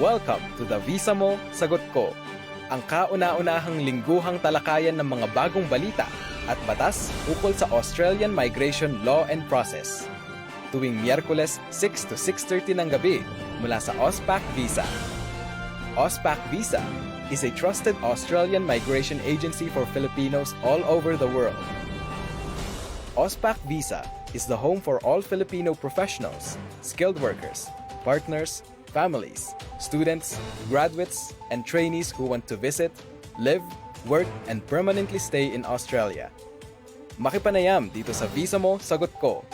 Welcome to the Visa Mo, Sagot Ko, ang kauna-unahang lingguhang talakayan ng mga bagong balita at batas ukol sa Australian Migration Law and Process. Tuwing Miyerkules 6 to 6:30 ng gabi mula sa AusPac Visa. AusPac Visa is a trusted Australian migration agency for Filipinos all over the world. AusPac Visa is the home for all Filipino professionals, skilled workers, partners, families, students, graduates, and trainees who want to visit, live, work, and permanently stay in Australia. Makipanayam dito sa Visa Mo, Sagot Ko,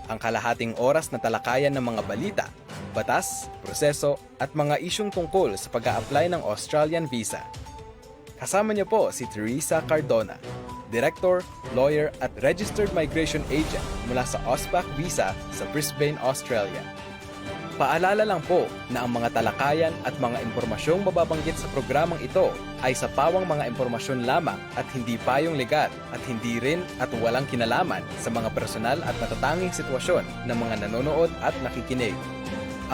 ang kalahating oras na talakayan ng mga balita, batas, proseso, at mga isyung tungkol sa pag-a-apply ng Australian visa. Kasama niyo po si Teresa Cardona, Director, Lawyer at Registered Migration Agent mula sa AusPac Visa sa Brisbane, Australia. Paalala lang po na ang mga talakayan at mga impormasyong mababanggit sa programang ito ay sa pawang mga impormasyon lamang at hindi payong legal at hindi rin at walang kinalaman sa mga personal at matatanging sitwasyon ng mga nanonood at nakikinig.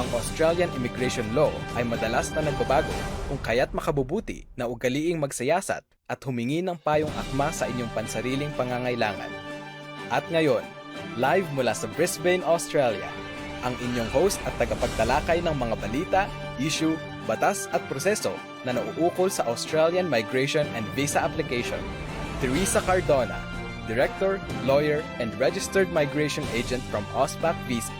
Ang Australian Immigration Law ay madalas na nagbabago kung kaya't makabubuti na ugaliing magsayasat at humingi ng payong akma sa inyong pansariling pangangailangan. At ngayon, live mula sa Brisbane, Australia, ang inyong host at tagapagtalakay ng mga balita, issue, batas at proseso na nauukol sa Australian Migration and Visa Application, Teresa Cardona, Director, Lawyer, and Registered Migration Agent from AusPac Visa.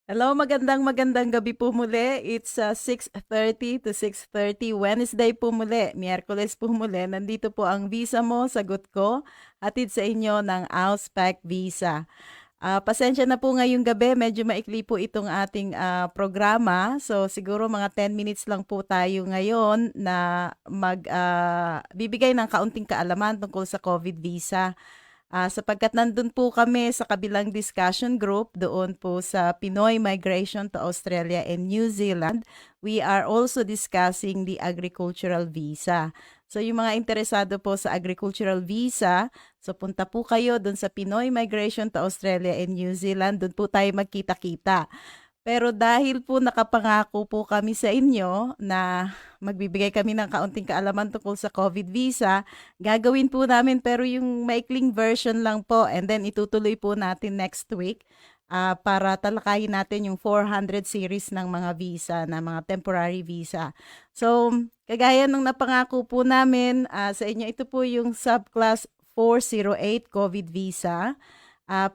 Hello, magandang gabi po muli. It's 6:30 to 6:30, Wednesday po muli, Miyerkules po muli. Nandito po ang Visa Mo, Sagot Ko, hatid sa inyo ng AusPac Visa. Pasensya na po ngayong gabi, medyo maikli po itong ating programa. So siguro mga 10 minutes lang po tayo ngayon na bibigay ng kaunting kaalaman tungkol sa COVID visa. Sapagkat nandun po kami sa kabilang discussion group doon po sa Pinoy Migration to Australia and New Zealand, we are also discussing the agricultural visa. So yung mga interesado po sa agricultural visa, so punta po kayo doon sa Pinoy Migration to Australia and New Zealand, doon po tayo magkita-kita. Pero dahil po nakapangako po kami sa inyo na magbibigay kami ng kaunting kaalaman tungkol sa COVID visa, gagawin po namin pero yung maikling version lang po and then itutuloy po natin next week para talakayin natin yung 400 series ng mga visa, na mga temporary visa. So, kagaya ng napangako po namin sa inyo, ito po yung subclass 408 COVID visa.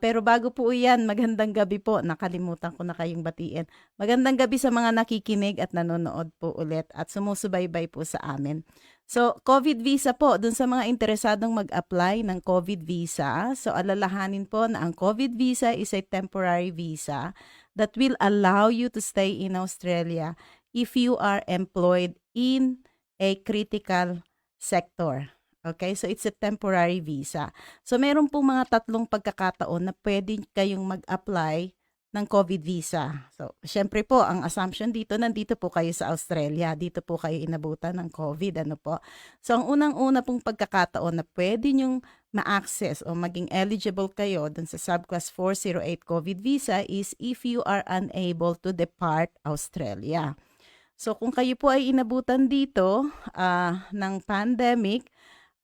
Pero bago po yan, magandang gabi po. Nakalimutan ko na kayong batiin. Magandang gabi sa mga nakikinig at nanonood po ulit at sumusubaybay po sa amin. So, COVID visa po, dun sa mga interesadong mag-apply ng COVID visa. So, alalahanin po na ang COVID visa is a temporary visa that will allow you to stay in Australia if you are employed in a critical sector. Okay, so it's a temporary visa. So meron pong mga tatlong pagkakataon na pwede kayong mag-apply ng COVID visa. So syempre po, ang assumption dito, nandito po kayo sa Australia, dito po kayo inabutan ng COVID, ano po. So ang unang-una pong pagkakataon na pwede nyong ma-access o maging eligible kayo dun sa subclass 408 COVID visa is if you are unable to depart Australia. So kung kayo po ay inabutan dito ng pandemic,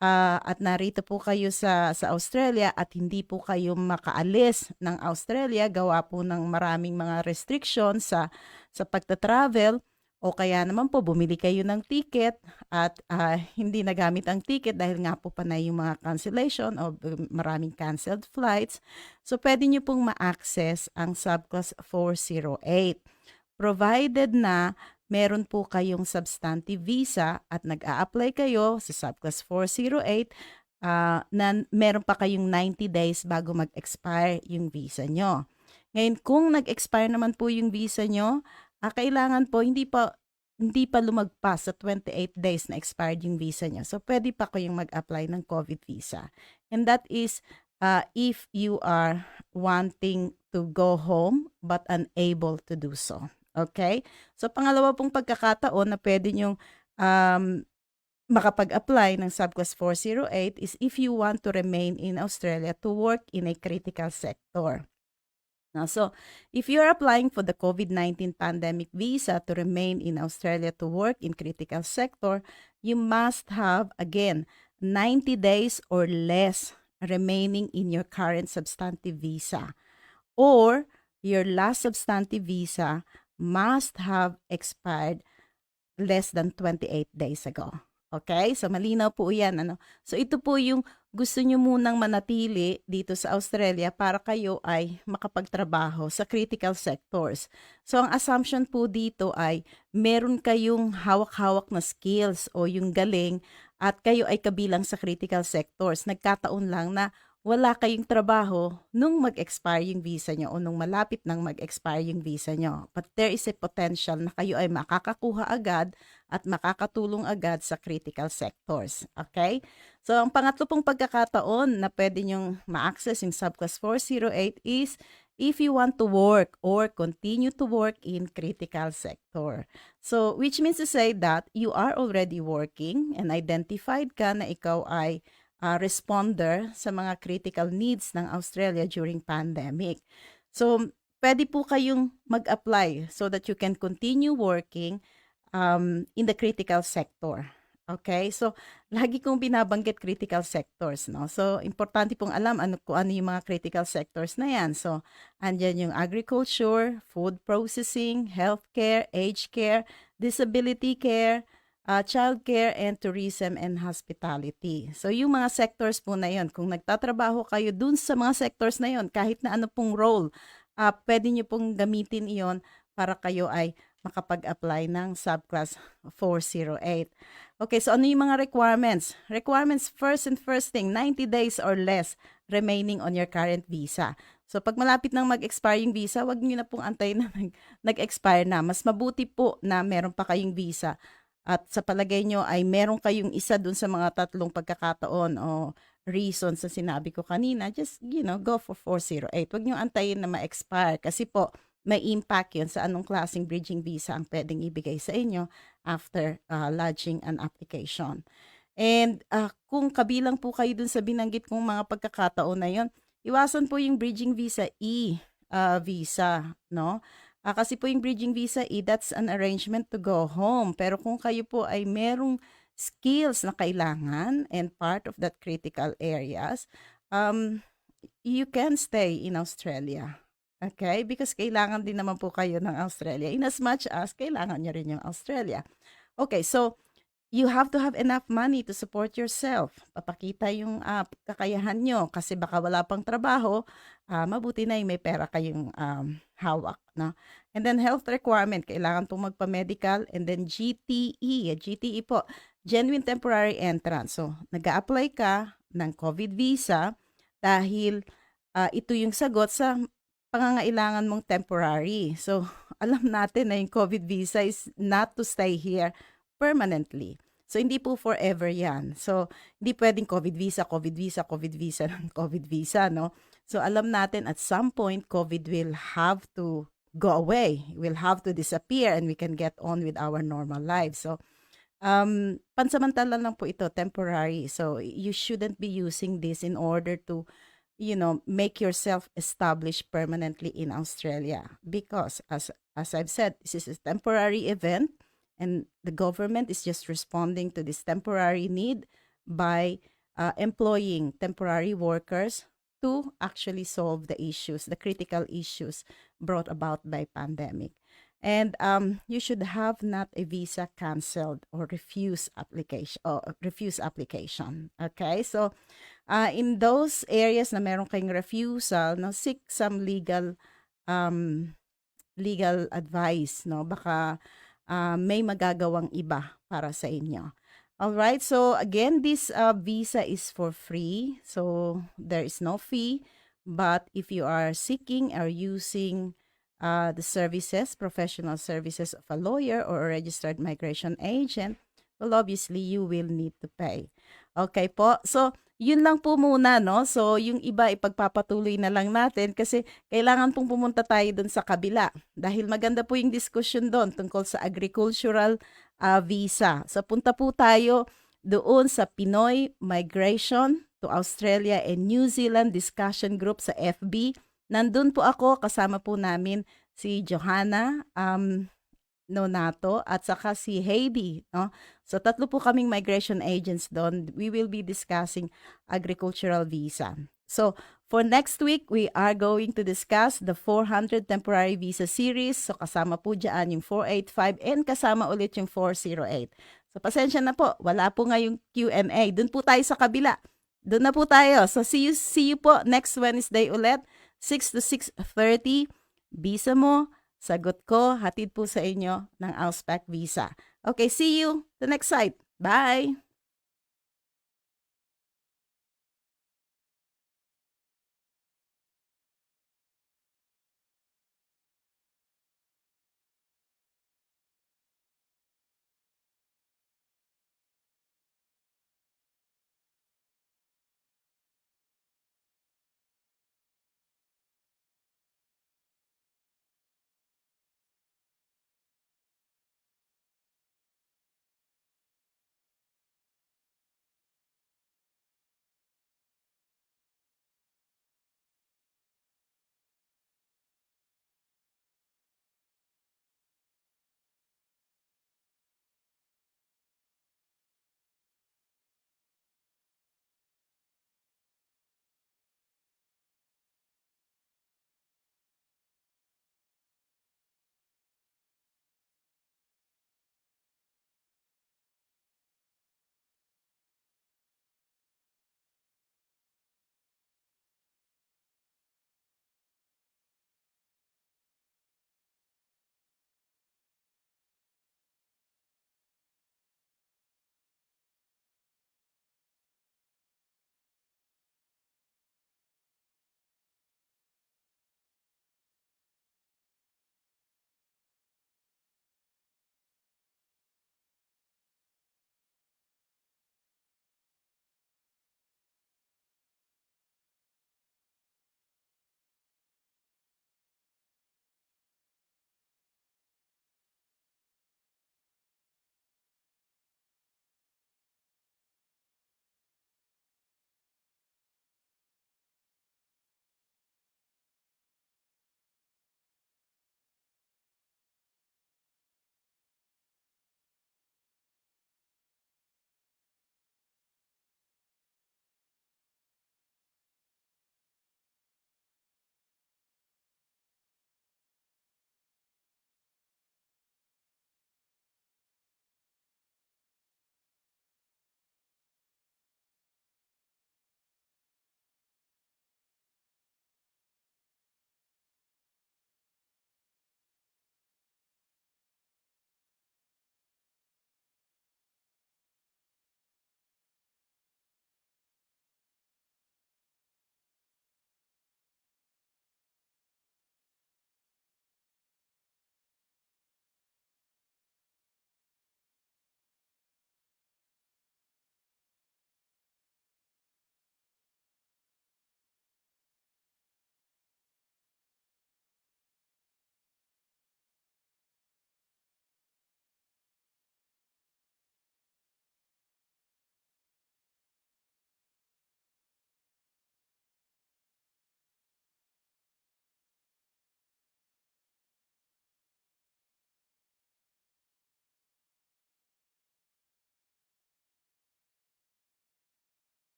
at narito po kayo sa Australia at hindi po kayo makaalis ng Australia gawa po ng maraming mga restrictions sa pagta-travel, o kaya naman po bumili kayo ng ticket at hindi nagamit ang ticket dahil nga po panay yung mga cancellation o maraming canceled flights. So pwede nyo pong ma-access ang subclass 408 provided na meron po kayong substantive visa at nag-a-apply kayo sa subclass 408 na meron pa kayong 90 days bago mag-expire yung visa nyo. Ngayon, kung nag-expire naman po yung visa nyo, kailangan po hindi pa lumagpas sa 28 days na expired yung visa nyo. So, pwede pa kayong mag-apply ng COVID visa. And that is if you are wanting to go home but unable to do so. Okay? So, pangalawa pong pagkakataon na pwede nyong makapag-apply ng subclass 408 is if you want to remain in Australia to work in a critical sector. Now, so if you're applying for the COVID-19 pandemic visa to remain in Australia to work in critical sector, you must have, again, 90 days or less remaining in your current substantive visa, or your last substantive visa must have expired less than 28 days ago. Okay? So, malinaw po yan. Ano? So, ito po yung gusto nyo munang manatili dito sa Australia para kayo ay makapagtrabaho sa critical sectors. So, ang assumption po dito ay meron kayong hawak-hawak na skills o yung galing at kayo ay kabilang sa critical sectors. Nagkataon lang na wala kayong trabaho nung mag-expire yung visa nyo o nung malapit nang mag-expire yung visa nyo. But there is a potential na kayo ay makakakuha agad at makakatulong agad sa critical sectors. Okay? So, ang pangatlo pong pagkakataon na pwede nyong ma-access yung subclass 408 is if you want to work or continue to work in critical sector. So, which means to say that you are already working and identified ka na ikaw ay responder sa mga critical needs ng Australia during pandemic. So, pwede po kayong mag-apply so that you can continue working in the critical sector. Okay? So, lagi kong binabanggit critical sectors, no? So, importante pong alam kung ano yung mga critical sectors na yan. So, andyan yung agriculture, food processing, healthcare, aged care, disability care, child care, and tourism and hospitality. So, yung mga sectors po na yun, kung nagtatrabaho kayo dun sa mga sectors na yun, kahit na ano pong role, pwede nyo pong gamitin iyon para kayo ay makapag-apply ng subclass 408. Okay, so ano yung mga requirements? Requirements, first thing, 90 days or less remaining on your current visa. So, pag malapit nang mag-expire yung visa, wag niyo na pong antayin na nag-expire na. Mas mabuti po na meron pa kayong visa. At sa palagay nyo ay meron kayong isa dun sa mga tatlong pagkakataon o reasons na sinabi ko kanina, just, go for 408. Huwag nyo antayin na ma-expire kasi po, may impact yun sa anong klaseng bridging visa ang pwedeng ibigay sa inyo after lodging an application. And kung kabilang po kayo dun sa binanggit kong mga pagkakataon na yun, iwasan po yung bridging visa visa, no? Kasi po yung bridging visa, that's an arrangement to go home. Pero kung kayo po ay merong skills na kailangan and part of that critical areas, you can stay in Australia. Okay? Because kailangan din naman po kayo ng Australia in as much as kailangan nyo rin yung Australia. Okay, so you have to have enough money to support yourself. Papakita yung kakayahan nyo kasi baka wala pang trabaho, mabuti na yung may pera kayong hawak. No? And then health requirement, kailangan pong magpa-medical. And then GTE, GTE po, Genuine Temporary Entrance. So, nag-a-apply ka ng COVID visa dahil ito yung sagot sa pangangailangan mong temporary. So, alam natin na yung COVID visa is not to stay here permanently. So, hindi po forever yan. So, hindi pwedeng COVID visa, COVID visa, COVID visa, COVID visa, no? So, alam natin at some point, COVID will have to go away. It will have to disappear and we can get on with our normal lives. So, pansamantala lang po ito, temporary. So, you shouldn't be using this in order to make yourself established permanently in Australia. Because, as I've said, this is a temporary event and the government is just responding to this temporary need by employing temporary workers to actually solve the issues, the critical issues brought about by pandemic. And you should have not a visa canceled or refuse application. Okay? So, in those areas na meron kayong refusal, seek some legal advice, no? Baka may magagawang iba para sa inyo. All right? So, again, this visa is for free. So, there is no fee. But if you are seeking or using the services, professional services of a lawyer or a registered migration agent, well, obviously, you will need to pay. Okay po? So, yun lang po muna, no? So, yung iba ipagpapatuloy na lang natin kasi kailangan pong pumunta tayo dun sa kabila dahil maganda po yung discussion doon tungkol sa agricultural visa. So, punta po tayo doon sa Pinoy Migration to Australia and New Zealand Discussion Group sa FB. Nandun po ako, kasama po namin si Johanna Nonato at saka si Heidi. No? So tatlo po kaming migration agents doon. We will be discussing agricultural visa. So for next week, we are going to discuss the 400 temporary visa series. So kasama po dyan yung 485 and kasama ulit yung 408. So pasensya na po, wala po ngayong Q&A. Doon po tayo sa kabila. Doon na po tayo. So see you po next Wednesday ulit, 6 to 6:30. Visa mo, sagot ko, hatid po sa inyo ng Auspac Visa. Okay, see you the next site. Bye!